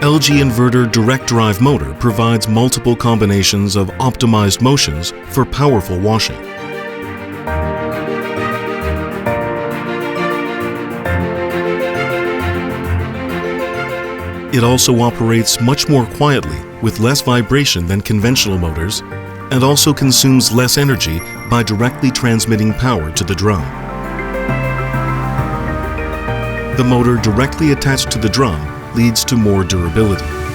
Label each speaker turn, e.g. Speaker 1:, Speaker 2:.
Speaker 1: LG Inverter Direct Drive motor provides multiple combinations of optimized motions for powerful washing. It also operates much more quietly with less vibration than conventional motors and also consumes less energy by directly transmitting power to the drum. The motor directly attached to the drum leads to more durability.